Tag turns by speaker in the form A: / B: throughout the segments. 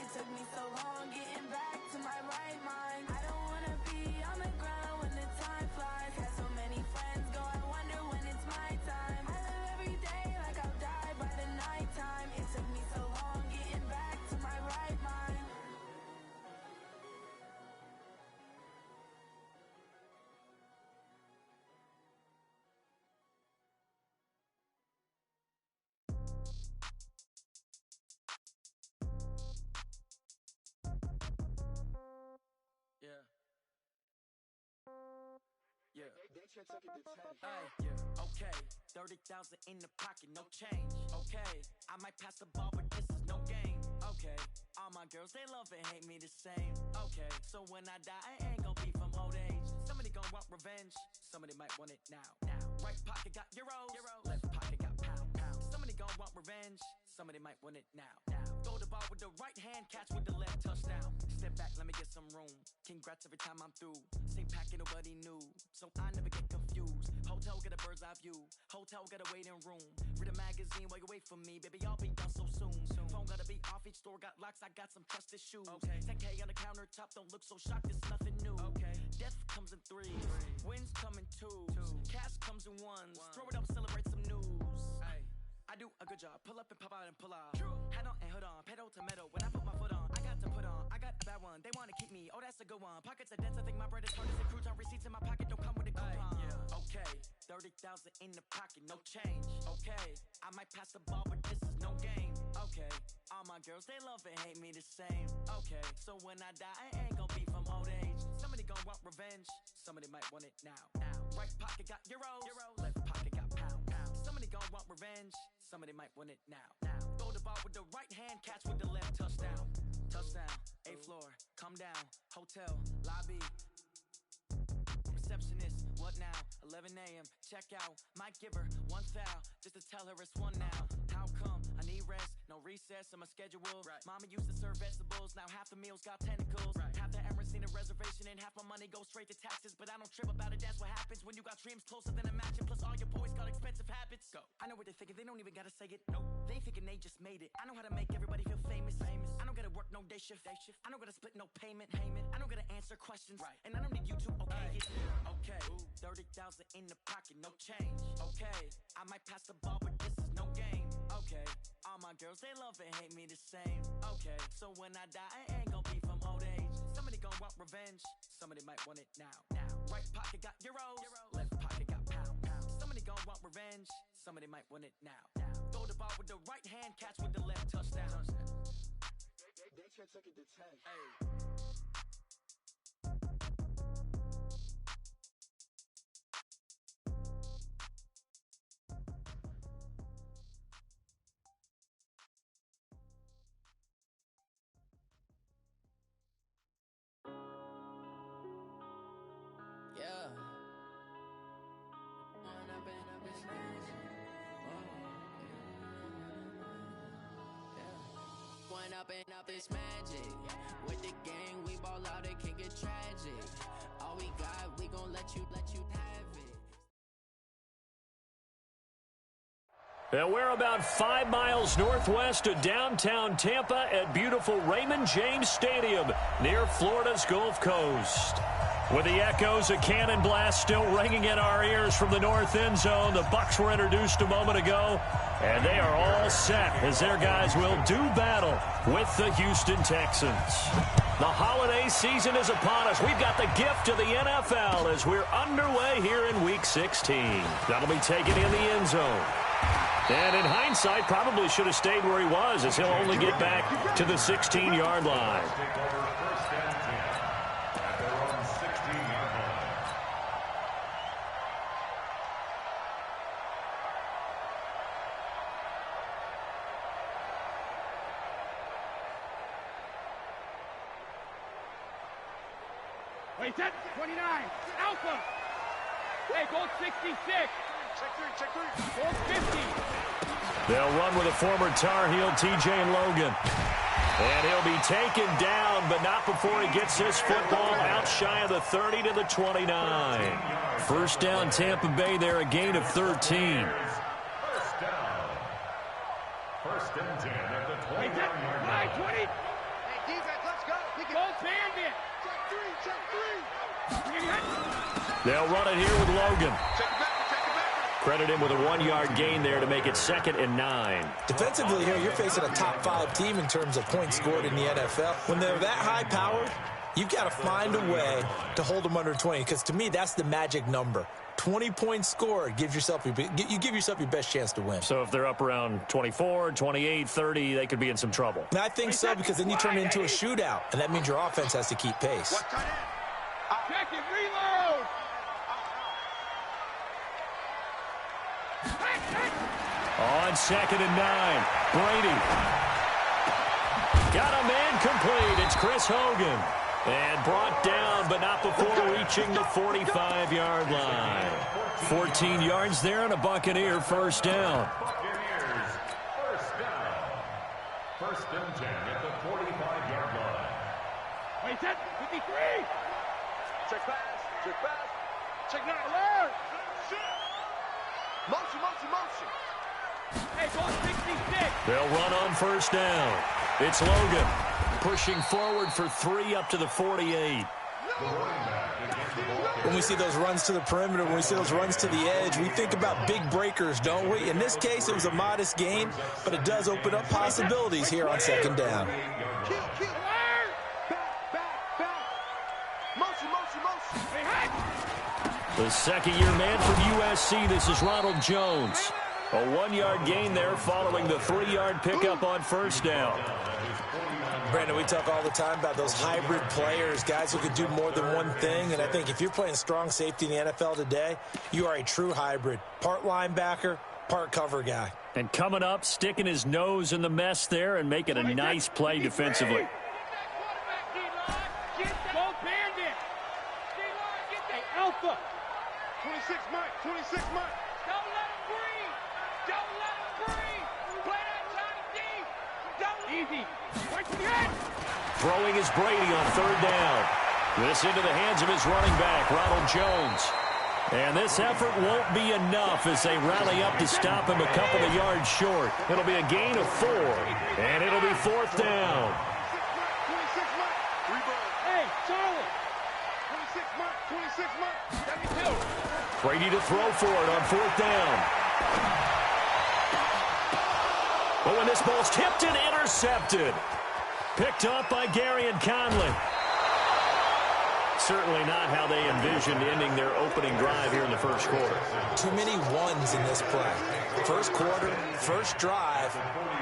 A: It took me so long getting back to my right mind. I don't wanna be on the ground when the time flies. Got so many friends go, I wonder when it's my time. I live every day like I'll die by the nighttime. It took me so long getting back to my right mind.
B: Yeah. Hey, okay, 30,000 in the pocket, no change. Okay, I might pass the ball, but this is no game. Okay, all my girls, they love and hate me the same. Okay, so when I die, I ain't gon' be from old age. Somebody gon' want revenge, somebody might want it now. Right pocket got euros, left pocket got pound. Somebody gon' want revenge, somebody might want it now. Throw the ball with the right hand, catch with the left, touchdown. Step back, let me get some room. Congrats every time I'm through. Same packet, nobody knew, so I never get confused. Hotel get a bird's eye view, hotel get a waiting room. Read a magazine while you wait for me, baby, I'll be done so soon. Phone gotta be off, each store got locks, I got some trusted shoes. 10K on the countertop, don't look so shocked, it's nothing new. Death comes in threes, wins come in twos, cash comes in ones. Throw it up, celebrate some news. I do a good job, pull up and pop out and pull out. Head on and hood on, pedal to metal. When I put my foot on, I got to put on. I got a bad one, they wanna keep me, oh that's a good one. Pockets are dense, I think my bread is hard as a crouton. Receipts in my pocket don't come with a coupon. Okay, 30,000 in the pocket, no change. Okay, I might pass the ball, but this is no game. Okay, all my girls, they love and hate me the same. Okay, so when I die, I ain't gon' be from old age. Somebody gon' want revenge, somebody might want it now. Right pocket got euros, left pocket got pound. Somebody gon' want revenge, somebody might want it now. Throw the ball with the right hand, catch with the left, touchdown. Touchdown, 8th floor, come down, hotel, lobby. Receptionist, what now? 11 a.m., check out. Might give her one foul, just to tell her it's one now. How come? I need rest, no recess in my schedule. Mama used to serve vegetables, now half the meals got tentacles. Half the Emirates need a reservation and half my money goes straight to taxes. But I don't trip about it, that's what happens when you got dreams closer than a mansion. Plus all your boys got expensive habits. Go. I know what they're thinking, they don't even gotta say it. Nope. They thinking they just made it. I know how to make everybody feel famous. I don't gotta work no day shift. I don't gotta split no payment. I don't gotta answer questions. And I don't need you to okay it. Okay, 30,000 in the pocket, no change. Okay, I might pass the ball, but this is no game. Okay, all my girls, they love and hate me the same. Okay, so when I die, I ain't gon' be from old age. Somebody gon' want revenge, somebody might want it now. Right pocket got euros, left pocket got pound. Somebody gon' want revenge, somebody might want it now. Throw the ball with the right hand, catch with the left, touchdown.
C: They took it to 10.
D: Up and up is magic. With the gang, we ball out, it can get tragic. All we got, we gon' let you have it.
E: And we're about 5 miles northwest of downtown Tampa at beautiful Raymond James Stadium near Florida's Gulf Coast. With the echoes of cannon blast still ringing in our ears from the north end zone, the Bucs were introduced a moment ago, and they are all set as their guys will do battle with the Houston Texans. The holiday season is upon us. We've got the gift of the NFL as we're underway here in Week 16. That'll be taken in the end zone. And in hindsight, probably should have stayed where he was, as he'll only get back to the 16-yard line.
F: Wait, set, 29, Alpha. Hey, goal 66. Check three. Goal 50.
E: They'll run with a former Tar Heel, TJ Logan. And he'll be taken down, but not before he gets his football out shy of the 30 to the 29. First down, Tampa Bay there, a gain of 13.
G: First down. First and 10 at the 29-yard line.
F: 20. bandit. Check three.
E: They'll run it here with Logan. Credit him with a 1-yard gain there to make it 2nd and 9.
G: Defensively here, you're facing a top 5 team in terms of points scored in the NFL. When they're that high-powered, you've got to find a way to hold them under 20, because to me, that's the magic number. 20 points scored, you give yourself your best chance to win.
E: So if they're up around 24, 28, 30, they could be in some trouble.
G: And I think so, because then you turn it into a shootout, and that means your offense has to keep pace.
F: Check it, reload.
E: On 2nd and 9, Brady. Got a man complete. It's Chris Hogan. And brought down, but not before reaching the 45-yard line. 14 yards there and a Buccaneer first down.
H: Buccaneers first down. 1st and 10 at the 45-yard line.
F: Wait, set, 53.
C: Check pass.
F: Check not alert.
C: Motion.
F: Hey, go 66.
E: They'll run on first down. It's Logan pushing forward for 3 up to the 48.
G: When we see those runs to the perimeter, when we see those runs to the edge, we think about big breakers, don't we? In this case, it was a modest gain, but it does open up possibilities here on 2nd down.
C: Kill. Back. Motion.
E: The second-year man from USC, this is Ronald Jones. A 1-yard gain there following the 3-yard pickup on first down.
G: Brandon, we talk all the time about those hybrid players, guys who can do more than one thing, and I think if you're playing strong safety in the NFL today, you are a true hybrid. Part linebacker, part cover guy.
E: And coming up, sticking his nose in the mess there and making a nice play defensively.
F: Go bandit. Hey, Alpha. 26 Mike. Don't let him breathe. Play that Johnny D. Easy. Right to the head.
E: Throwing is Brady on 3rd down. This into the hands of his running back, Ronald Jones. And this effort won't be enough as they rally up to stop him a couple of yards short. It'll be a gain of 4, and it'll be 4th down.
C: 26 Mike.
F: Hey, Charlie. 26 Mike. 72.
E: Brady to throw for it on 4th down. But when this ball's tipped and intercepted. Picked up by Gary and Conley. Certainly not how they envisioned ending their opening drive here in the first quarter.
G: Too many ones in this play. First quarter, first drive,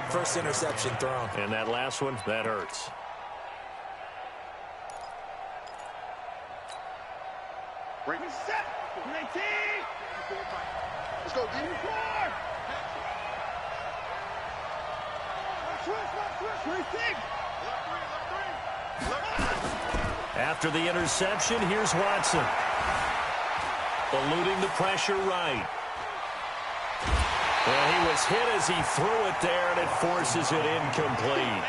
G: first interception thrown.
E: And that last one, that hurts.
C: Break.
F: Set. 19.
C: Let's go, D.
E: After the interception, here's Watson. Eluding the pressure right. Well, he was hit as he threw it there, and it forces it incomplete.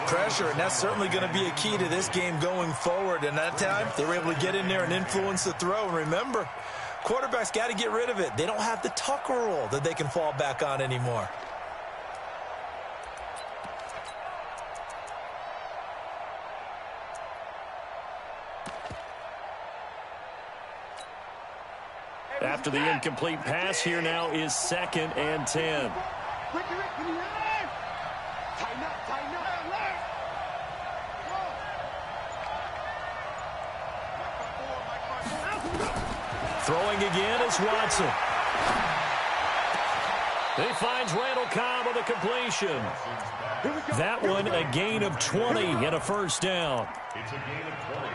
G: Pressure, and that's certainly going to be a key to this game going forward. And that time, they were able to get in there and influence the throw. And remember, quarterbacks got to get rid of it. They don't have the Tucker rule that they can fall back on anymore.
E: After the incomplete pass, here now is 2nd and 10. Throwing again is Watson. He finds Randall Cobb with a completion. That one a gain of 20 and a first down.
H: It's a gain of 20.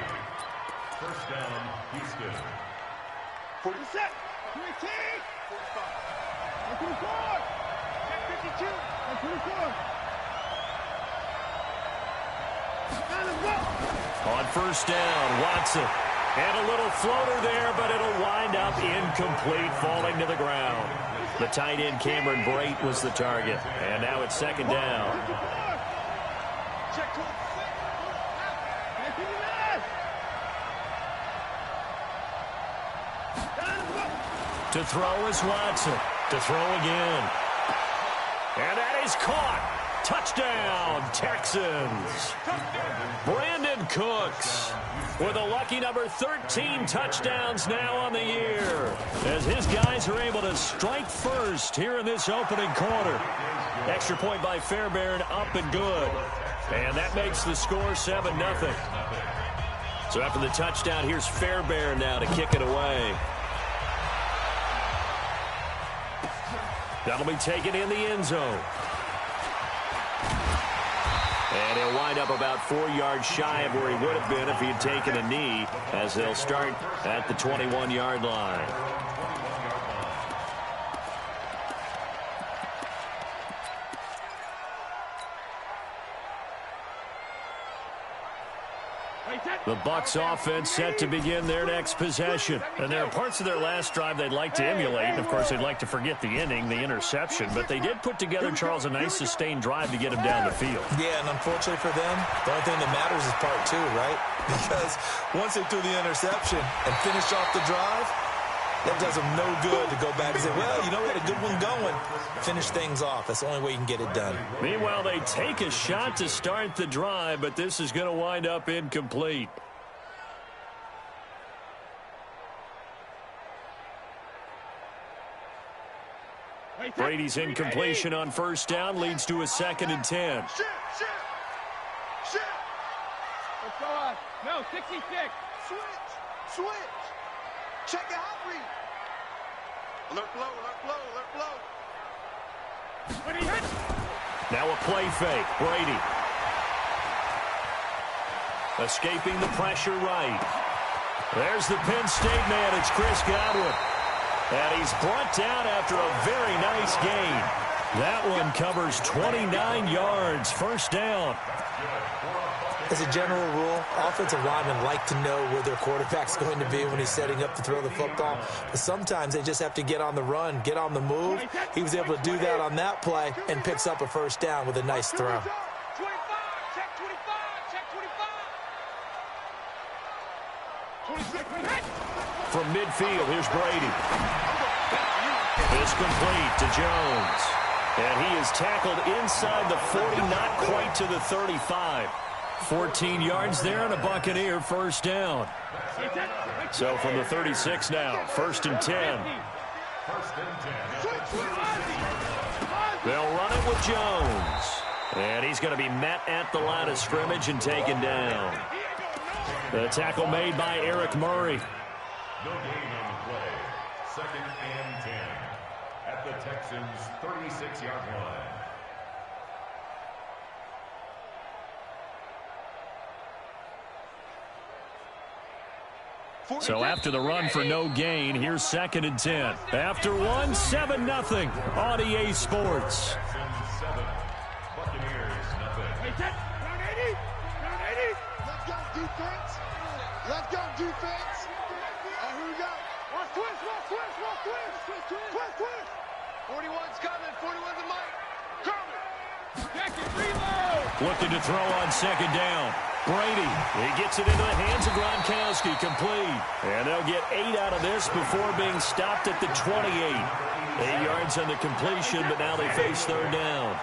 H: First down, Houston.
F: 40 set. 20. 24. 52. 24.
E: On first down, Watson. And a little floater there, but it'll wind up incomplete, falling to the ground. The tight end, Cameron Brate, was the target. And now it's 2nd down. To throw is Watson. To throw again. And that is caught. Touchdown, Texans. Brandon Cooks with a lucky number 13 touchdowns now on the year, as his guys are able to strike first here in this opening quarter. Extra point by Fairbairn, up and good. And that makes the score 7-0. So after the touchdown, here's Fairbairn now to kick it away. That'll be taken in the end zone. And he'll wind up about 4 yards shy of where he would have been if he had taken a knee, as they'll start at the 21-yard line. The Bucs offense set to begin their next possession. And there are parts of their last drive they'd like to emulate. And, of course, they'd like to forget the inning, the interception. But they did put together, Charles, a nice sustained drive to get him down the field.
G: Yeah, and unfortunately for them, the only thing that matters is part 2, right? Because once they threw the interception and finished off the drive, that does them no good to go back and say, well, you know, we had a good one going. Finish things off. That's the only way you can get it done.
E: Meanwhile, they take a shot to start the drive, but this is going to wind up incomplete. Brady's incompletion on first down leads to a 2nd and 10.
F: Let's go on. No, 66.
C: Switch. Check it out, read. Alert flow.
F: When he hits.
E: Now a play fake. Brady. Escaping the pressure right. There's the Penn State man. It's Chris Godwin. And he's brought down after a very nice gain. That one covers 29 yards. First down.
G: As a general rule, offensive linemen like to know where their quarterback's going to be when he's setting up to throw the football. But sometimes they just have to get on the run, get on the move. He was able to do that on that play and picks up a first down with a nice throw.
F: 25, check 25.
E: From midfield, here's Brady. It's complete to Jones. And he is tackled inside the 40, not quite to the 35. 14 yards there and a Buccaneer first down. So from the 36 now, 1st and 10. They'll run it with Jones. And he's going to be met at the line of scrimmage and taken down. The tackle made by Eric Murray.
H: No gain on the play. 2nd and 10 at the Texans' 36-yard line.
E: So after the run for no gain, here's 2nd and 10. After one, 7-0 on EA Sports.
H: Texans 7, Buccaneers nothing.
F: Round 80.
C: Let's go, defense. Who we got?
F: Watch twist.
C: 41's coming. 41's the mic. Coming.
F: Check it, reload.
E: Looking to throw on 2nd down. Brady, he gets it into the hands of Gronkowski, complete. And they'll get 8 out of this before being stopped at the 28. 8 yards on the completion, but now they face 3rd down.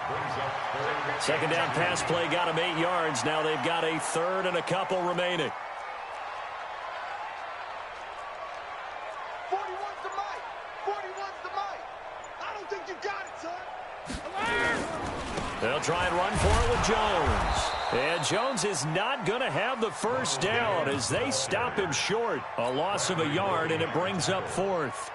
E: 2nd down pass play got them 8 yards. Now they've got a 3rd and a couple remaining.
C: 41's the mic. I don't think you got it, son.
E: They'll try and run for it with Jones. And Jones is not going to have the first down as they stop him short. A loss of a yard, and it brings up 4th.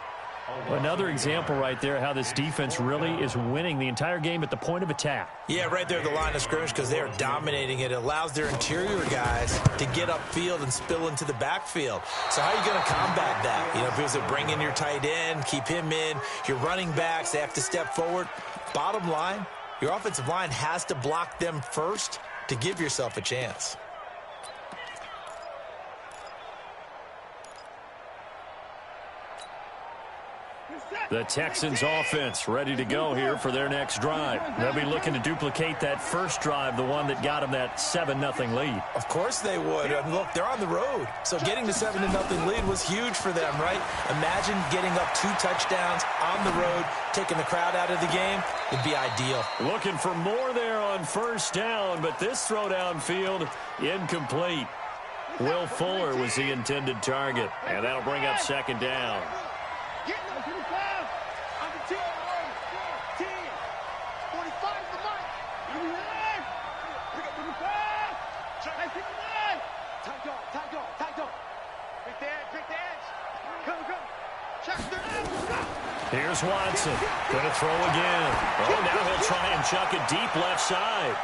E: Another example right there how this defense really is winning the entire game at the point of attack.
G: Yeah, right there at the line of scrimmage because they are dominating it. It allows their interior guys to get upfield and spill into the backfield. So how are you going to combat that? You know, because they bring in your tight end, keep him in, your running backs, they have to step forward. Bottom line, your offensive line has to block them first to give yourself a chance.
E: The Texans offense ready to go here for their next drive. They'll be looking to duplicate that first drive, the one that got them that 7-0 lead.
G: Of course they would. I mean, look, they're on the road. So getting the 7-0 lead was huge for them, right? Imagine getting up 2 touchdowns on the road, taking the crowd out of the game. It'd be ideal.
E: Looking for more there on first down, but this throw downfield incomplete. Will Fuller was the intended target, and that'll bring up second down. Here's Watson. Going to throw again. Oh, now he'll try and chuck it deep left side.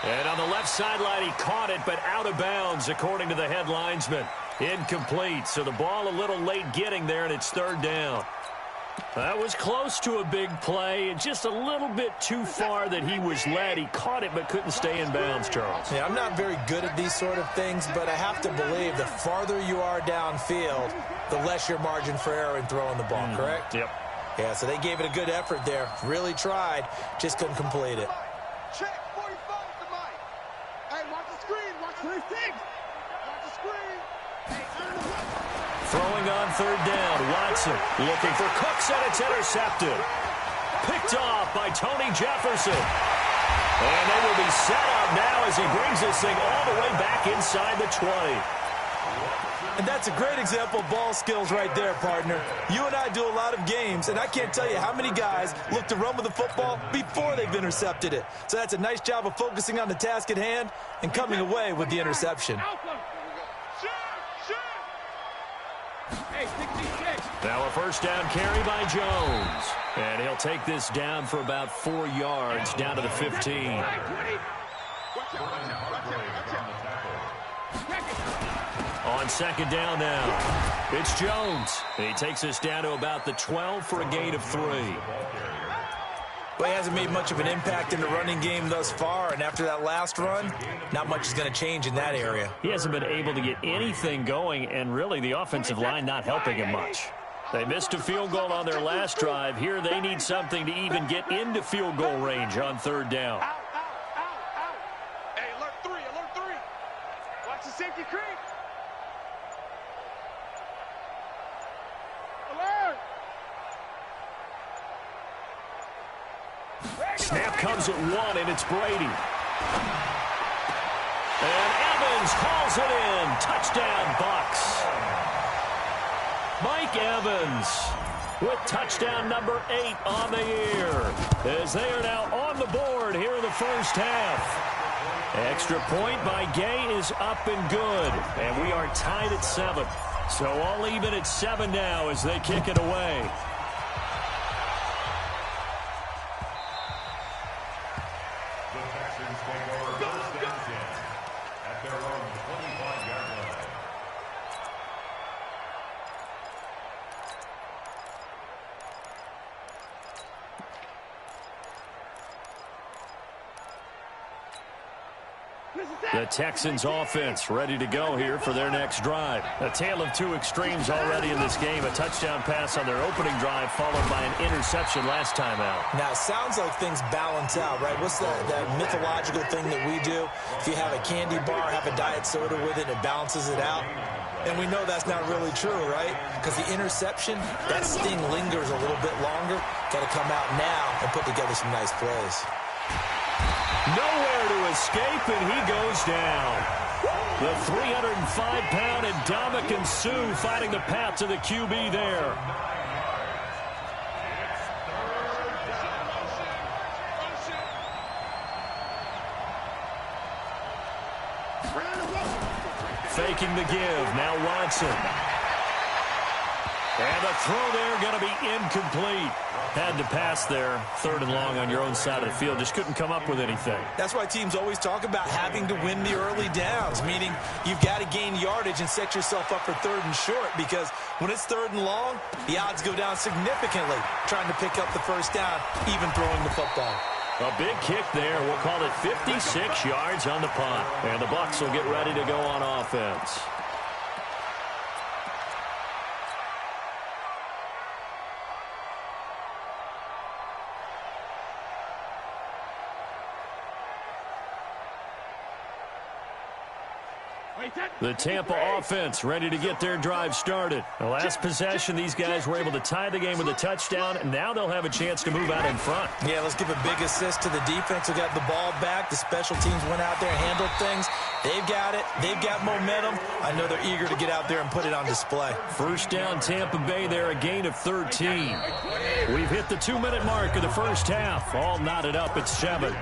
E: And on the left sideline, he caught it, but out of bounds, according to the head linesman. Incomplete. So the ball a little late getting there, and it's third down. That was close to a big play, and just a little bit too far that he was led. He caught it but couldn't stay in bounds, Charles.
G: Yeah, I'm not very good at these sort of things, but I have to believe the farther you are downfield, the less your margin for error in throwing the ball, correct?
E: Yep.
G: Yeah, so they gave it a good effort there. Really tried, just couldn't complete it.
C: Check 45 to Mike. Hey, watch the screen. Watch the screen. Watch the screen.
E: Throwing on third down, Watson looking for Cooks, and it's intercepted. Picked off by Tony Jefferson. And they will be set up now as he brings this thing all the way back inside the 20.
G: And that's a great example of ball skills right there, partner. You and I do a lot of games, and I can't tell you how many guys look to run with the football before they've intercepted it. So that's a nice job of focusing on the task at hand and coming away with the interception.
E: Now a first down carry by Jones. And he'll take this down for about 4 yards, down to the 15. On second down now, it's Jones. He takes us down to about the 12 for a gain of 3.
G: Well, he hasn't made much of an impact in the running game thus far, and after that last run, not much is going to change in that area.
E: He hasn't been able to get anything going, and really the offensive line not helping him much. They missed a field goal on their last drive. Here they need something to even get into field goal range on third down.
C: Hey, alert 3, alert 3. Watch the safety creep. Alert.
E: Snap comes at 1, and it's Brady. And Evans calls it in. Touchdown, Bucks. Mike Evans with touchdown number 8 on the year, as they are now on the board here in the first half. Extra point by Gay is up and good, and we are tied at 7. So all even at 7 now as they kick it away. The Texans offense ready to go here for their next drive. A tale of two extremes already in this game. A touchdown pass on their opening drive followed by an interception last time out.
G: Now, it sounds like things balance out, right? What's that mythological thing that we do? If you have a candy bar, have a diet soda with it, it balances it out. And we know that's not really true, right? Because the interception, that sting lingers a little bit longer. Got to come out now and put together some nice plays.
E: Nowhere to escape, and he goes down. The 305-pound Ndamukong Suh finding the path to the QB there. Faking the give. Now Watson. And the throw there going to be incomplete. Had to pass there. 3rd and long on your own side of the field. Just couldn't come up with anything.
G: That's why teams always talk about having to win the early downs, meaning you've got to gain yardage and set yourself up for 3rd and short, because when it's 3rd and long, the odds go down significantly trying to pick up the first down, even throwing the football.
E: A big kick there. We'll call it 56 yards on the punt. And the Bucs will get ready to go on offense. The Tampa offense ready to get their drive started. The last possession, these guys were able to tie the game with a touchdown, and now they'll have a chance to move out in front.
G: Yeah, let's give a big assist to the defense who got the ball back. The special teams went out there and handled things. They've got it. They've got momentum. I know they're eager to get out there and put it on display.
E: First down, Tampa Bay there, a gain of 13. We've hit the 2-minute mark of the first half. All knotted up at 7.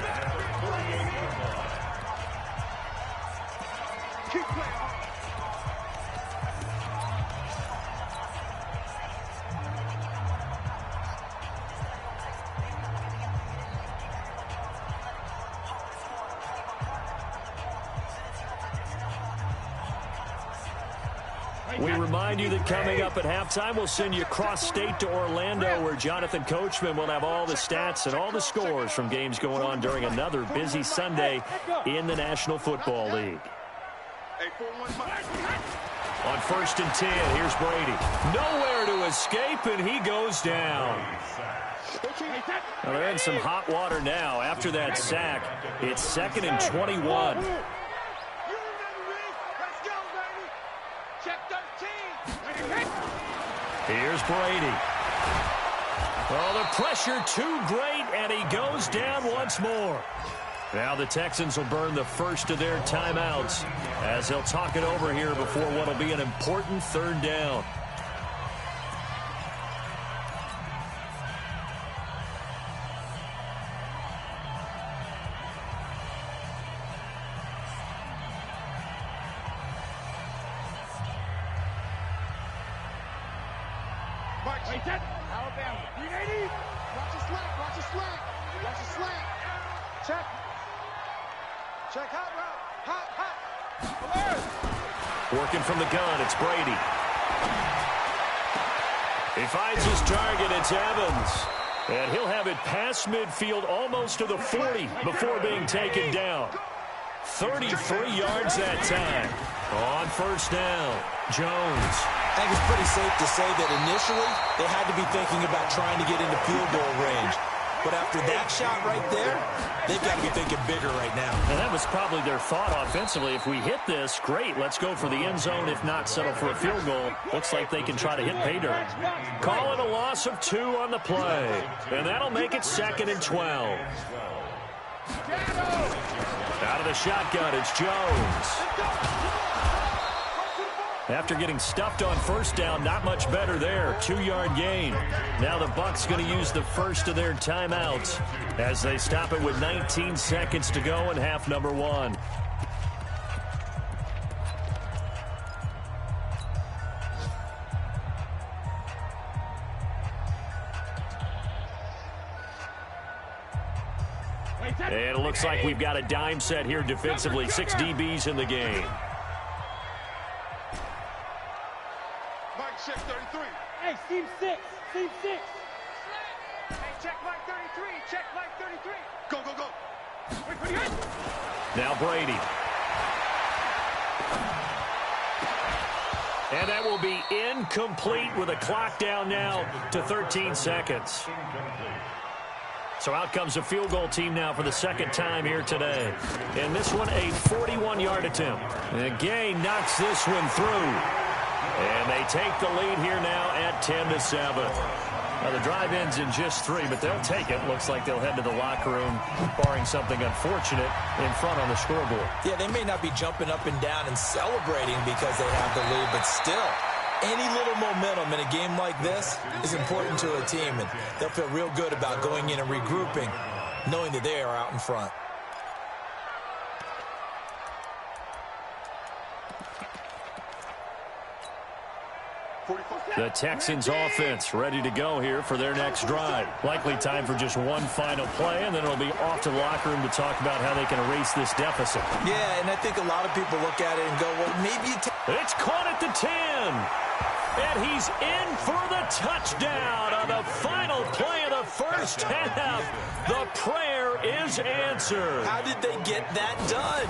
E: We remind you that coming up at halftime, we'll send you cross-state to Orlando, where Jonathan Coachman will have all the stats and all the scores from games going on during another busy Sunday in the National Football League. On 1st and 10, here's Brady. Nowhere to escape, and he goes down. Well, they're in some hot water now. After that sack, it's 2nd and 21. Here's Brady. Oh, the pressure too great, and he goes down once more. Now the Texans will burn the first of their timeouts as they'll talk it over here before what will be an important 3rd down.
C: Alabama. 380. Watch the slant. Watch the slant. Watch the slant. Check. Check hot route. Hot, hot. Alert.
E: Working from the gun, it's Brady. He finds his target, it's Evans. And he'll have it past midfield almost to the 40 before being taken down. 33 yards that time. On 1st down, Jones.
G: I think it's pretty safe to say that initially they had to be thinking about trying to get into field goal range. But after that shot right there, they've got to be thinking bigger right now.
E: And that was probably their thought offensively. If we hit this, great, let's go for the end zone. If not, settle for a field goal. Looks like they can try to hit pay dirt. Call it a loss of 2 on the play. And that'll make it 2nd and 12. Out of the shotgun, it's Jones. After getting stuffed on 1st down, not much better there. 2-yard gain. Now the Bucs going to use the first of their timeouts as they stop it with 19 seconds to go in half number 1. And it looks like we've got a dime set here defensively. 6 DBs in the game.
C: Check 33.
F: Hey, seam 6. Seam 6.
C: Hey, check Mike 33. Check Mike 33. Go, go, go.
E: Now Brady. And that will be incomplete with a clock down now to 13 seconds. So out comes a field goal team now for the 2nd time here today. And this one a 41-yard attempt. And Gay knocks this one through. And they take the lead here now at 10-7. Now the drive ends in just 3, but they'll take it. Looks like they'll head to the locker room, barring something unfortunate in front on the scoreboard.
G: Yeah, they may not be jumping up and down and celebrating because they have the lead, but still, any little momentum in a game like this is important to a team, and they'll feel real good about going in and regrouping, knowing that they are out in front.
E: The Texans offense ready to go here for their next drive. Likely time for just one final play, and then it'll be off to the locker room to talk about how they can erase this deficit.
G: Yeah, and I think a lot of people look at it and go, well, maybe
E: it's caught at the 10. And he's in for the touchdown on the final play of the first half. The prayer is answered.
G: How did they get that done?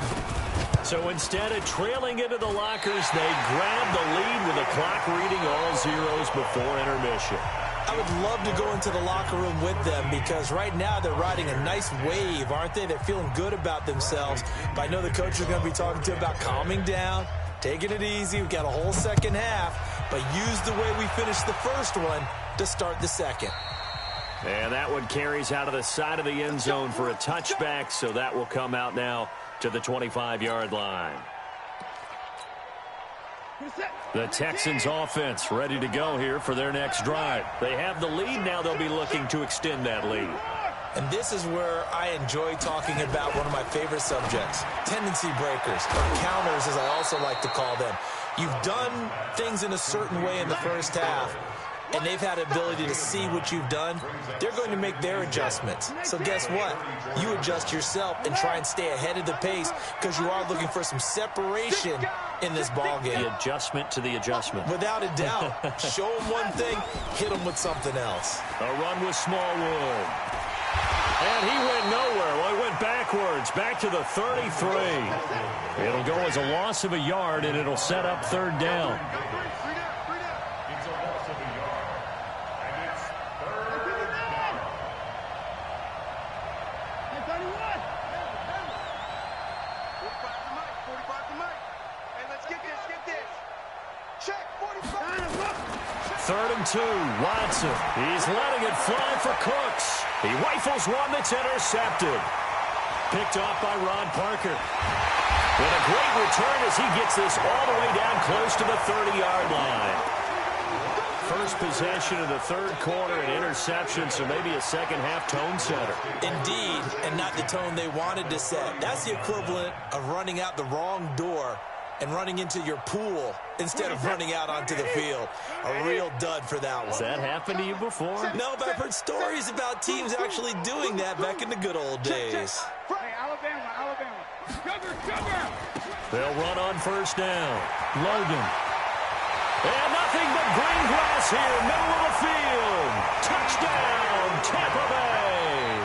E: So instead of trailing into the lockers, they grab the lead with the clock reading all zeros before intermission.
G: I would love to go into the locker room with them because right now they're riding a nice wave, aren't they? They're feeling good about themselves. But I know the coach is going to be talking to them about calming down, taking it easy. We've got a whole second half, but use the way we finished the first one to start the second.
E: And that one carries out of the side of the end zone for a touchback, so that will come out now to the 25-yard line. The Texans offense ready to go here for their next drive. They have the lead. Now they'll be looking to extend that lead.
G: And this is where I enjoy talking about one of my favorite subjects, tendency breakers, or counters as I also like to call them. You've done things in a certain way in the first half, and they've had the ability to see what you've done. They're going to make their adjustments. So guess what? You adjust yourself and try and stay ahead of the pace because you are looking for some separation in this ball game.
E: The adjustment to the adjustment.
G: Without a doubt. Show them one thing, hit them with something else.
E: A run with Smallwood. And he went nowhere. Well, he went backwards, back to the 33. It'll go as a loss of a yard, and it'll set up third down. Third and 2, Watson. He's letting it fly for Cooks. He rifles one that's intercepted. Picked off by Ron Parker. With a great return as he gets this all the way down close to the 30-yard line. First possession of the third quarter, an interception, so maybe a second-half tone setter.
G: Indeed, and not the tone they wanted to set. That's the equivalent of running out the wrong door and running into your pool instead of running out onto the field. A real dud for that one.
E: Has that happened to you before?
G: No, but I've heard stories about teams actually doing that back in the good old days.
F: Hey, Alabama. Cover.
E: They'll run on first down. Logan. And nothing but green grass here, middle of the field. Touchdown, Tampa Bay.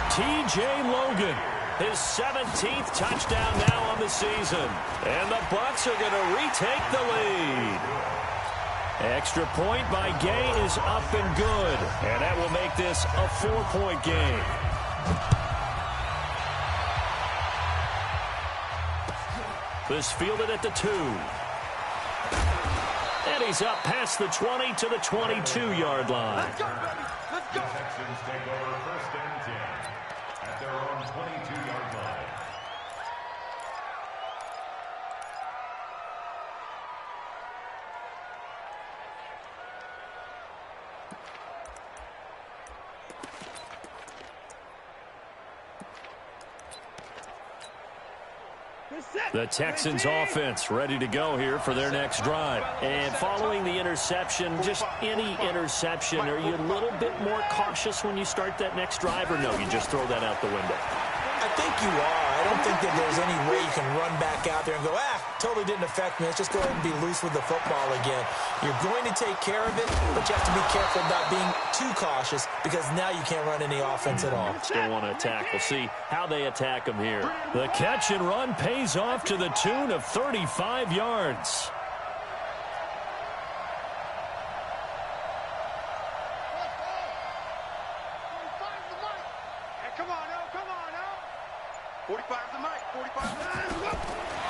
E: T.J. Logan. His 17th touchdown now on the season. And the Bucs are going to retake the lead. Extra point by Gay is up and good. And that will make this a 4-point game. This fielded at the 2. And he's up past the 20 to the 22-yard line.
F: Let's go, baby. Let's go.
H: The Texans take over first and 10 at their own 22-yard line.
E: The Texans offense ready to go here for their next drive. And following the interception, just any interception, are you a little bit more cautious when you start that next drive, or no, you just throw that out the window?
G: I think you are. I don't think that there's any way you can run back out there and go, totally didn't affect me. Let's just go ahead and be loose with the football again. You're going to take care of it, but you have to be careful about being too cautious because now you can't run any offense at all.
E: Still want to attack. We'll see how they attack them here. The catch and run pays off to the tune of 35 yards.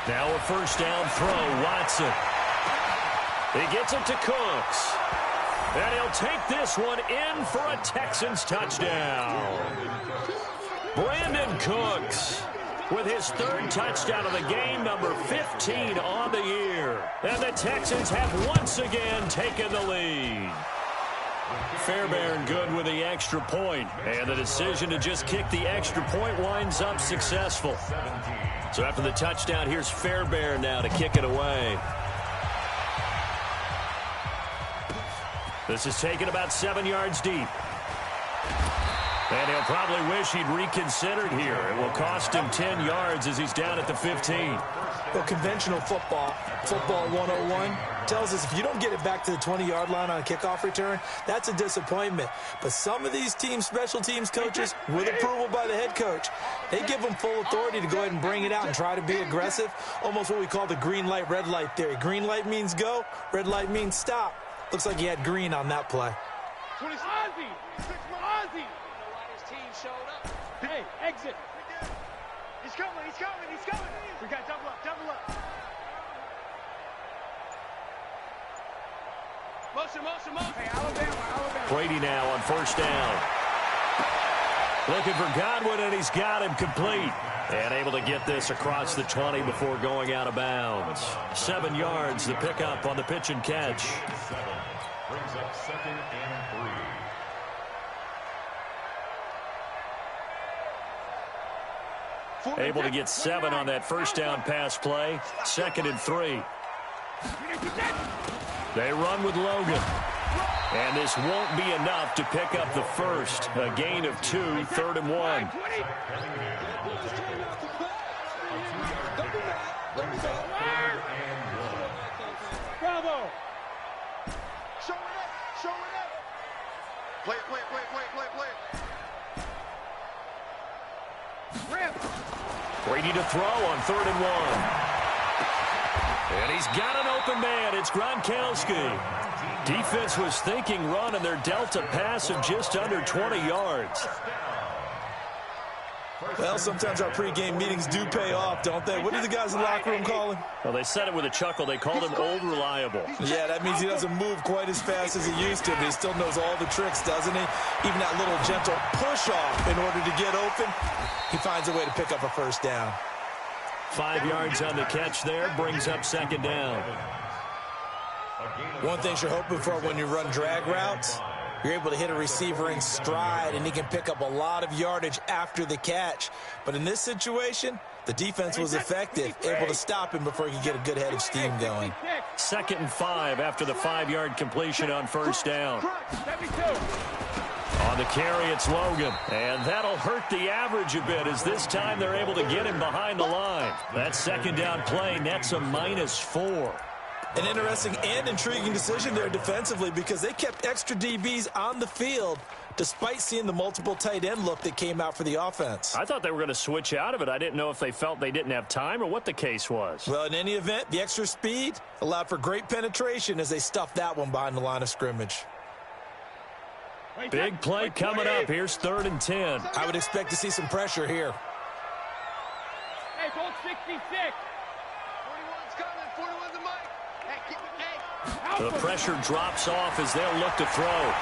E: Now a first down throw, Watson. He gets it to Cooks. And he'll take this one in for a Texans touchdown. Brandon Cooks with his third touchdown of the game, number 15 on the year. And the Texans have once again taken the lead. Fairbairn good with the extra point. And the decision to just kick the extra point winds up successful. So after the touchdown, here's Fairbairn now to kick it away. This is taken about 7 yards deep. And he'll probably wish he'd reconsidered here. It will cost him 10 yards as he's down at the 15.
G: Well, conventional football 101, tells us if you don't get it back to the 20-yard line on a kickoff return, that's a disappointment. But some of these teams, special teams coaches, with approval by the head coach, they give them full authority to go ahead and bring it out and try to be aggressive, almost what we call the green light, red light theory. Green light means go, red light means stop. Looks like he had green on that play.
F: Ozzy! Ozzy! His team showed up. Hey, exit.
C: He's coming, he's coming, he's coming. We got double up, double up.
F: Motion, motion, motion. Hey, Alabama.
E: Brady now on first down. Looking for Godwin, and he's got him complete. And able to get this across the 20 before going out of bounds. 7 yards, the pickup on the pitch and catch.
H: Brings up 2nd and 3.
E: Able to get 7 on that first down pass play. 2nd and 3. They run with Logan. And this won't be enough to pick up the first. A gain of 2, 3rd and 1.
F: Bravo!
C: Show it up, show it up. Play it, play it, play it, play it, play it, play it.
F: Rip!
E: Brady to throw on 3rd and 1. And he's got an open man. It's Gronkowski. Defense was thinking run, and their delta pass of just under 20 yards.
G: Well, sometimes our pregame meetings do pay off, don't they? What do the guys in the locker room call him?
E: Well, they said it with a chuckle. They called him Old Reliable.
G: Yeah, that means he doesn't move quite as fast as he used to, but he still knows all the tricks, doesn't he? Even that little gentle push-off in order to get open, he finds a way to pick up a first down.
E: 5 yards on the catch there, brings up 2nd down.
G: One thing you're hoping for when you run drag routes, you're able to hit a receiver in stride, and he can pick up a lot of yardage after the catch. But in this situation, the defense was effective, able to stop him before he could get a good head of steam going.
E: 2nd and 5 after the 5-yard completion on first down. On the carry, it's Logan. And that'll hurt the average a bit, as this time they're able to get him behind the line. That 2nd down play nets a -4.
G: An interesting and intriguing decision there defensively, because they kept extra DBs on the field despite seeing the multiple tight end look that came out for the offense.
E: I thought they were going to switch out of it. I didn't know if they felt they didn't have time or what the case was.
G: Well, in any event, the extra speed allowed for great penetration as they stuffed that one behind the line of scrimmage.
E: Big play coming up. Here's 3rd and 10.
G: I would expect to see some pressure here.
F: Hey, goal 66.
C: 41's coming, 41's the mic. Hey,
E: The pressure drops off as they'll look to throw.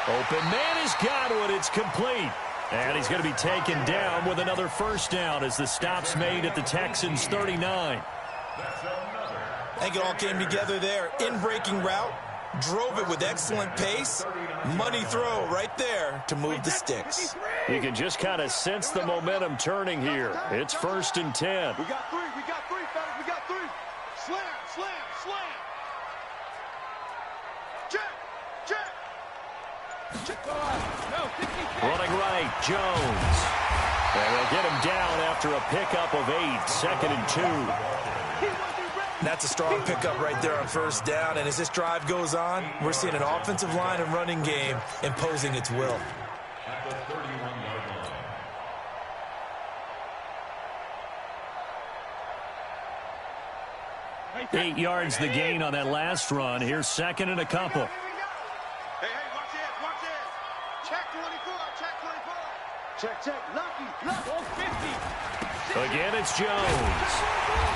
E: Open man is Godwin. It's complete. And he's going to be taken down with another first down as the stop's made at the Texans' 39.
G: I think it all came together there. In-breaking route. Drove it with excellent pace. Money throw right there to move the sticks.
E: You can just kind of sense the momentum turning here. It's 1st and 10.
C: We got 3, fellas, we got 3. Slam, slam, slam. Check, check.
E: Running right, Jones. And they'll get him down after a pickup of 8, 2nd and 2.
G: That's a strong pickup right there on first down. And as this drive goes on, we're seeing an offensive line and running game imposing its will.
H: At the 31-yard line.
E: 8 yards the gain on that last run. Here's 2nd and a couple.
C: Hey, watch this, watch this. Check 24, check 24. Check, lucky,
F: Goal 50.
E: Again, it's Jones.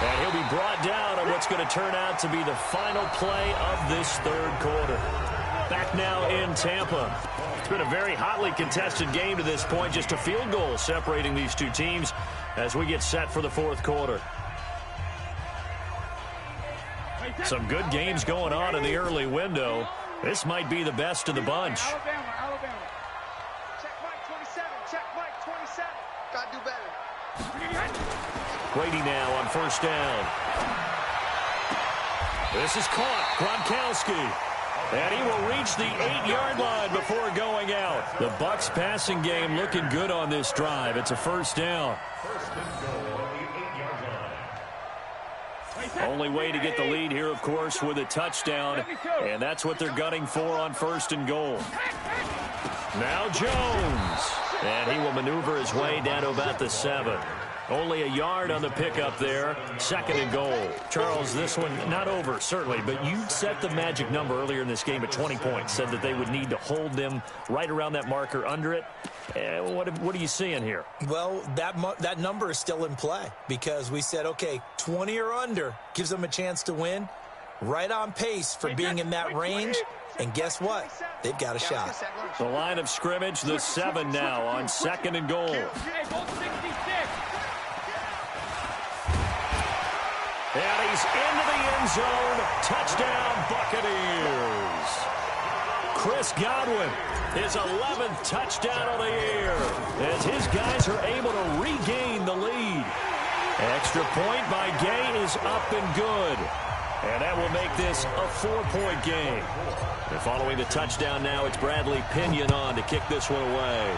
E: And he'll be brought down on what's going to turn out to be the final play of this 3rd quarter. Back now in Tampa. It's been a very hotly contested game to this point. Just a field goal separating these two teams as we get set for the 4th quarter. Some good games going on in the early window. This might be the best of the bunch.
F: Alabama.
C: Check Mike 27, check Mike 27. Gotta do better.
E: Brady now on first down. This is caught. Gronkowski. And he will reach the 8-yard line before going out. The Bucs passing game looking good on this drive. It's a first down.
H: First and goal at the 8-yard line.
E: Only way to get the lead here, of course, with a touchdown. And that's what they're gunning for on 1st and goal. Now Jones. And he will maneuver his way down to about the 7. Only a yard on the pickup there. 2nd and goal. Charles, this one not over, certainly, but you set the magic number earlier in this game at 20 points. Said that they would need to hold them right around that marker under it. What are you seeing here?
G: Well, that number is still in play because we said, okay, 20 or under gives them a chance to win. Right on pace for being in that range. And guess what? They've got a shot.
E: The line of scrimmage, the 7 now on 2nd and goal. And he's into the end zone. Touchdown, Buccaneers. Chris Godwin, his 11th touchdown of the year, as his guys are able to regain the lead. Extra point by Gay is up and good. And that will make this a 4-point game. And following the touchdown now, it's Bradley Pinion on to kick this one away.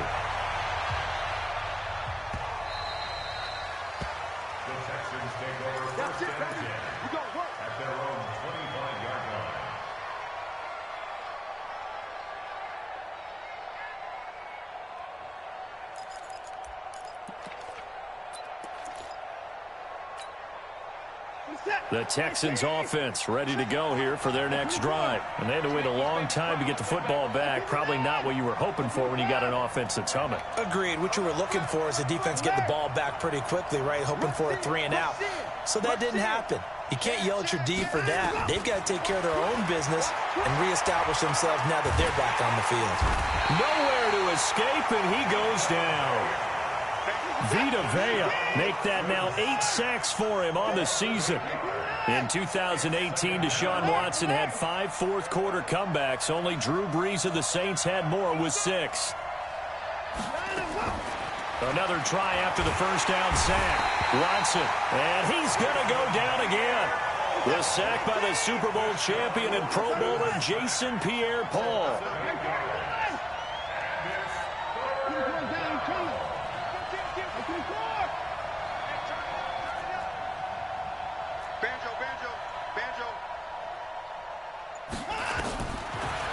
H: The Texans take over first and 10 at their own 25-yard line.
E: The Texans offense ready to go here for their next drive. And they had to wait a long time to get the football back. Probably not what you were hoping for when you got an offense that's humming.
G: Agreed. What you were looking for is the defense get the ball back pretty quickly, right? Hoping for a 3 and out. So that didn't happen. You can't yell at your D for that. They've got to take care of their own business and reestablish themselves now that they're back on the field.
E: Nowhere to escape, and he goes down. Vita Vea make that now 8 sacks for him on the season. In 2018, Deshaun Watson had 5 fourth-quarter comebacks. Only Drew Brees of the Saints had more with 6. Another try after the first down sack. Watson, and he's going to go down again. The sack by the Super Bowl champion and Pro Bowler Jason Pierre-Paul.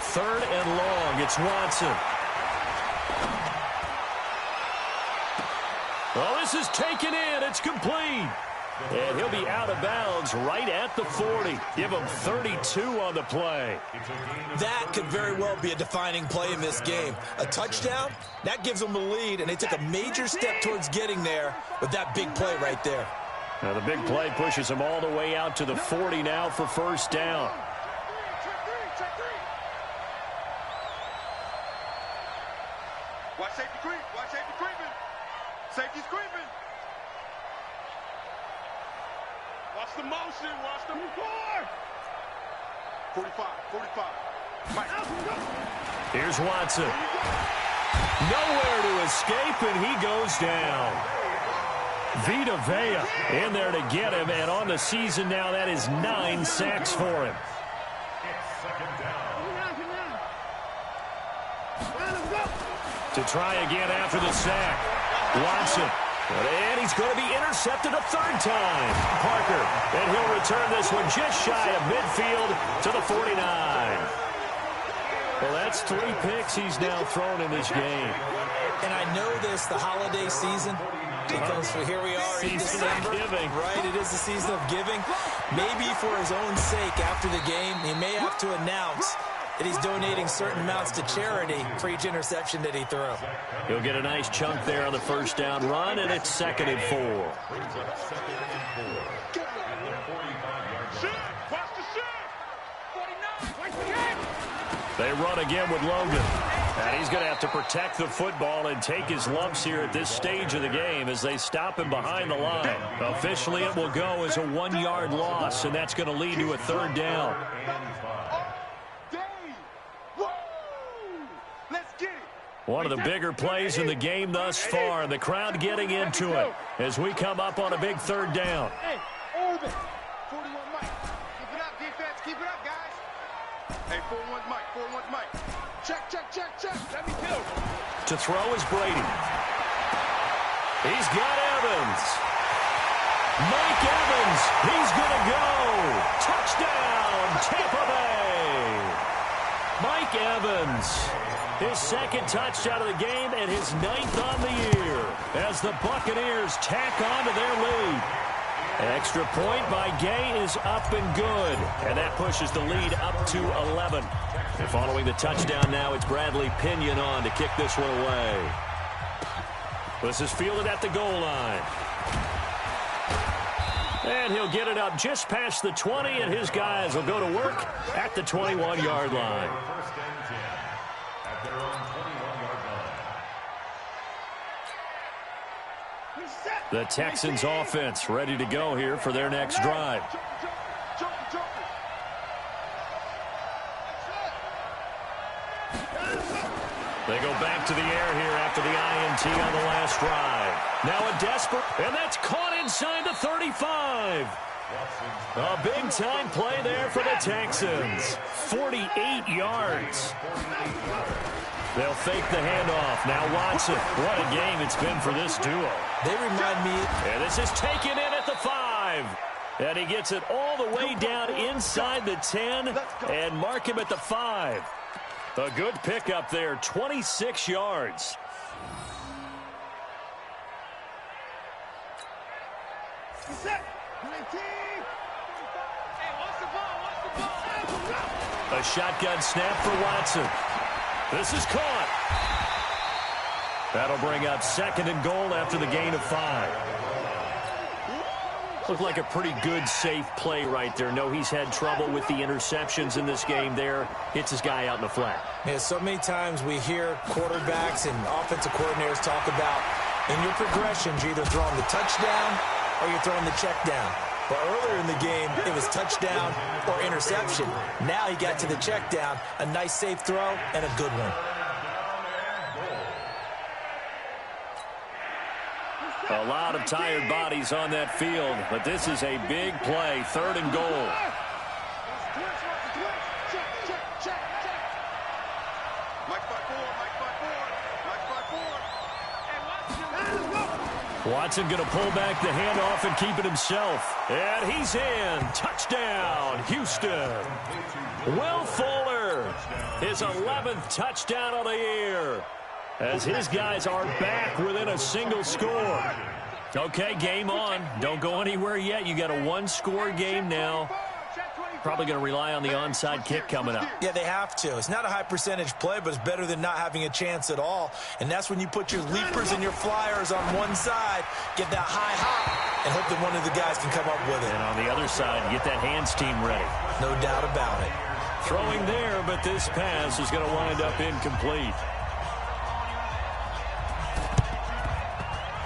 E: Third and long, it's Watson. Well, this is taken in. It's complete. And he'll be out of bounds right at the 40. Give him 32 on the play.
G: That could very well be a defining play in this game. A touchdown, that gives them the lead, and they took a major step towards getting there with that big play right there.
E: Now the big play pushes them all the way out to the 40 now for first down.
C: Watch safety creep. Watch safety creeping. Safety's creeping. Watch the motion. Watch the record. 45. Mike.
E: Here's Watson. Nowhere to escape, and he goes down. Vita Vea in there to get him, and on the season now, that is 9 sacks for him. To try again after the sack. Watson. And he's going to be intercepted a 3rd time. Parker. And he'll return this one just shy of midfield to the 49. Well, that's 3 picks he's now thrown in this game.
G: And I know this, the holiday season, because here we are in December. Right, it is the season of giving. Maybe for his own sake after the game, he may have to announce that he's donating certain amounts to charity for each interception that he threw.
E: He'll get a nice chunk there on the first down run, and it's 2nd and 4. They run again with Logan. And he's going to have to protect the football and take his lumps here at this stage of the game as they stop him behind the line. Officially, it will go as a 1-yard loss, and that's going to lead to a 3rd down. One of the bigger plays in the game thus far, and the crowd getting into it as we come up on a big 3rd down.
C: Hey, Orbit. 41 Mike. Keep it up, defense. Keep it up, guys. Hey, 41 Mike. 41 Mike. Check. Let me kill.
E: To throw is Brady. He's got Evans. Mike Evans. He's going to go. Touchdown, Tampa Bay. Mike Evans. His second touchdown of the game and his 9th on the year as the Buccaneers tack on to their lead. Extra point by Gay is up and good, and that pushes the lead up to 11. And following the touchdown now, it's Bradley Pinion on to kick this one away. This is fielded at the goal line. And he'll get it up just past the 20, and his guys will go to work at the 21-yard line.
H: First and 10 at their own 21-yard line.
E: The Texans offense ready to go here for their next drive. They go back to the air here after the INT on the last drive. Now a desperate, and that's caught inside the 35. A big-time play there for the Texans. 48 yards. They'll fake the handoff. Now Watson. What a game it's been for this duo.
G: They remind me.
E: And this is taken in at the 5. And he gets it all the way down inside the 10 and mark him at the 5. A good pickup there, 26 yards. A shotgun snap for Watson. This is caught. That'll bring up 2nd and goal after the gain of 5. Looked like a pretty good, safe play right there. No, he's had trouble with the interceptions in this game there. Hits his guy out in the flat.
G: Yeah, so many times we hear quarterbacks and offensive coordinators talk about in your progressions, you're either throwing the touchdown or you're throwing the check down. But earlier in the game, it was touchdown or interception. Now he got to the check down, a nice safe throw, and a good one.
E: A lot of tired bodies on that field, but this is a big play, 3rd and goal. Watson going to pull back the handoff and keep it himself. And he's in. Touchdown, Houston. Will Fuller, his 11th touchdown of the year, as his guys are back within a single score. Okay, game on. Don't go anywhere yet. You got a 1-score game now. Probably going to rely on the onside kick coming up.
G: Yeah, they have to. It's not a high percentage play, but it's better than not having a chance at all. And that's when you put your leapers and your flyers on one side, get that high hop, and hope that one of the guys can come up with it.
E: And on the other side, get that hands team ready.
G: No doubt about it.
E: Throwing there, but this pass is going to wind up incomplete.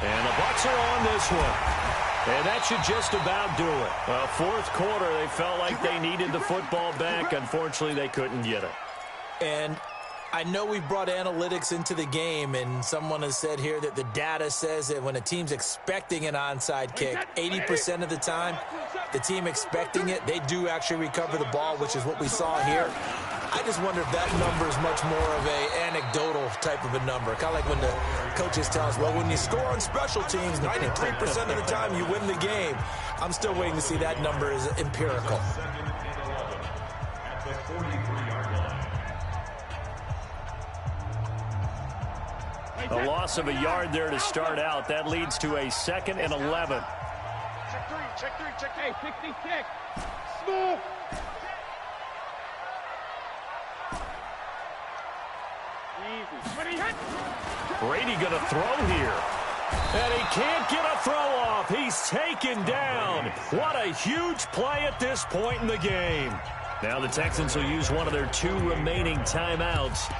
E: And the Bucs are on this one. And that should just about do it. Well, 4th quarter, they felt like they needed the football back. Unfortunately, they couldn't get it.
G: And I know we brought analytics into the game, and someone has said here that the data says that when a team's expecting an onside kick, 80% of the time, the team expecting it, they do actually recover the ball, which is what we saw here. I just wonder if that number is much more of a anecdotal type of a number. Kind of like when the coaches tell us, well, when you score on special teams, 93% of the time you win the game. I'm still waiting to see that number is empirical.
H: At the 43-yard line.
E: A loss of a yard there to start out. That leads to a 2nd and 11.
F: Check three. Hey, 66. Smooth.
E: Brady going to throw here. And he can't get a throw off. He's taken down. What a huge play at this point in the game. Now the Texans will use one of their 2 remaining timeouts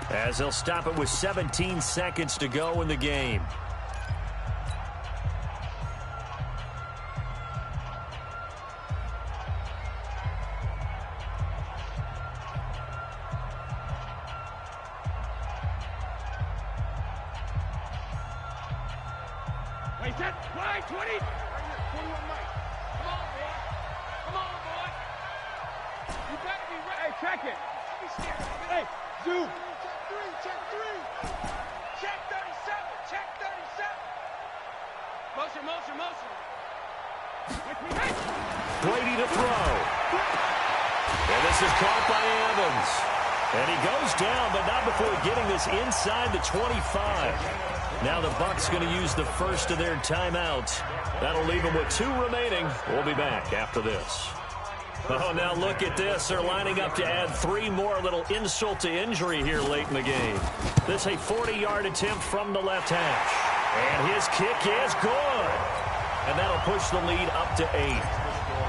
E: as they'll stop it with 17 seconds to go in the game.
F: Play 20. 21 Mike. Come on, boy. You better be ready. Hey, check it. Don't be scared. Hey, Zoo. Check 3. Check 37. Check 37. Motion.
E: Brady to throw. And this is caught by Evans. And he goes down, but not before getting this inside the 25. Now the Bucks going to use the first of their timeouts. That'll leave them with 2 remaining. We'll be back after this. Oh, now look at this. They're lining up to add 3 more. A little insult to injury here late in the game. This a 40-yard attempt from the left hash. And his kick is good. And that'll push the lead up to 8.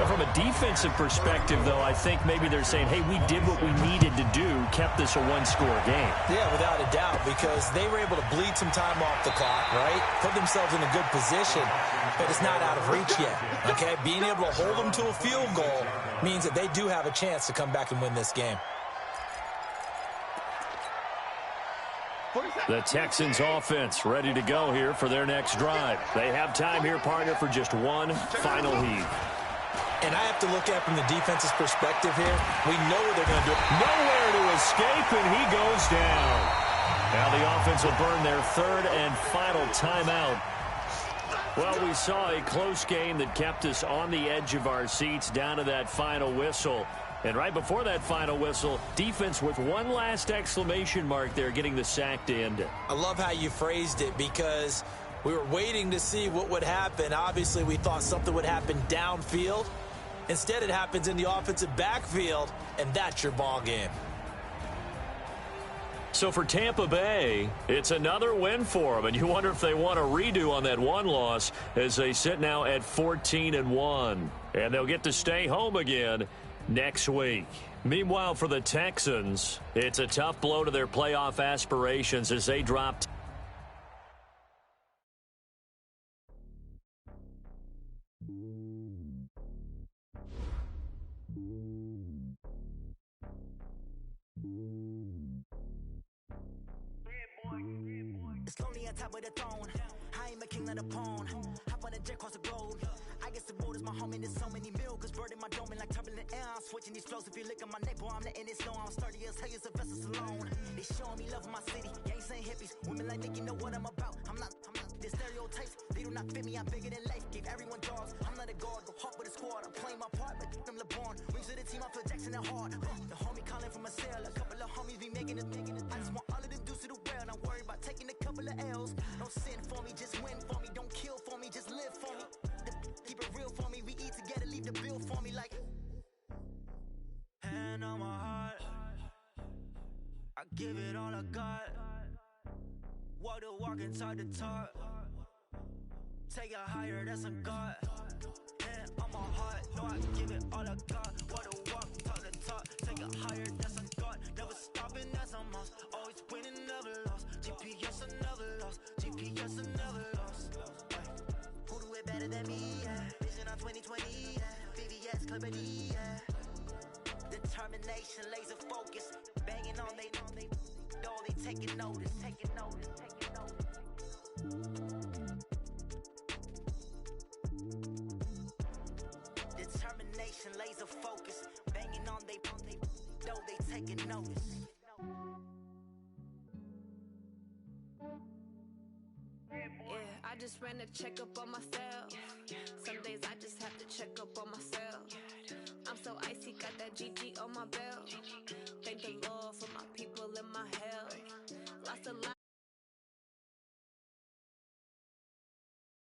E: From a defensive perspective, though, I think maybe they're saying, hey, we did what we needed to do, kept this a 1-score game.
G: Yeah, without a doubt, because they were able to bleed some time off the clock, right? Put themselves in a good position, but it's not out of reach yet, okay? Being able to hold them to a field goal means that they do have a chance to come back and win this game.
E: The Texans offense ready to go here for their next drive. They have time here, partner, for just one final heave.
G: And I have to look at it from the defense's perspective here. We know what they're going to do.
E: Nowhere to escape, and he goes down. Now the offense will burn their 3rd and final timeout. Well, we saw a close game that kept us on the edge of our seats down to that final whistle. And right before that final whistle, defense with one last exclamation mark there, getting the sack to end it.
G: I love how you phrased it, because we were waiting to see what would happen. Obviously, we thought something would happen downfield. Instead, it happens in the offensive backfield, and that's your ball game.
E: So for Tampa Bay, it's another win for them, and you wonder if they want a redo on that one loss as they sit now at 14-1. And they'll get to stay home again next week. Meanwhile, for the Texans, it's a tough blow to their playoff aspirations as they dropped.
B: It's lonely on top of the throne. I am a king, not a pawn. Hop on a jet across the globe. I guess the road is my home and there's so many milkers burning my dome like turbulent air. I'm switching these flows. If you look at my neck, boy, I'm letting it slow. I'm sturdy as hell, as a vessel alone. They showing me love in my city. Gangs ain't hippies. Women like Nick, you know what I'm about. I'm not the stereotypes. They do not fit me. I'm bigger than life. Gave everyone dogs. I'm not a guard. Go hard with a squad. I'm playing my part like them LeBron. Rings to the team. I feel Jackson and hard. The homie calling from a cell. A couple of homies be making it. I just want all of them dudes to the well. Not worried about taking a couple of L's. Don't sin for me, just win for me. Don't kill for me, just live for me. Keep it real for me. We eat together, leave the bill for me like. Hand on my heart, I give it all I got. Walk the walk and talk the talk. Take it higher, that's a God. Hand on my heart, no, I give it all I got. Walk the walk, talk the talk. Take it higher, that's a God. Never stopping, that's a must. Always winning, never lost. GPS, I never lost. GPS, I never lost. Who do it better than me? Yeah. Vision on 2020. Yeah. VVS, Clippity. Yeah. Determination, laser focus. Banging on they know they taking notice. Taking notice. Taking notice. Determination, laser focus. Banging on they know they taking notice.
I: Yeah, I just ran a checkup on myself. Some days I just have to check up on myself. I'm so icy, got that GG on my belt.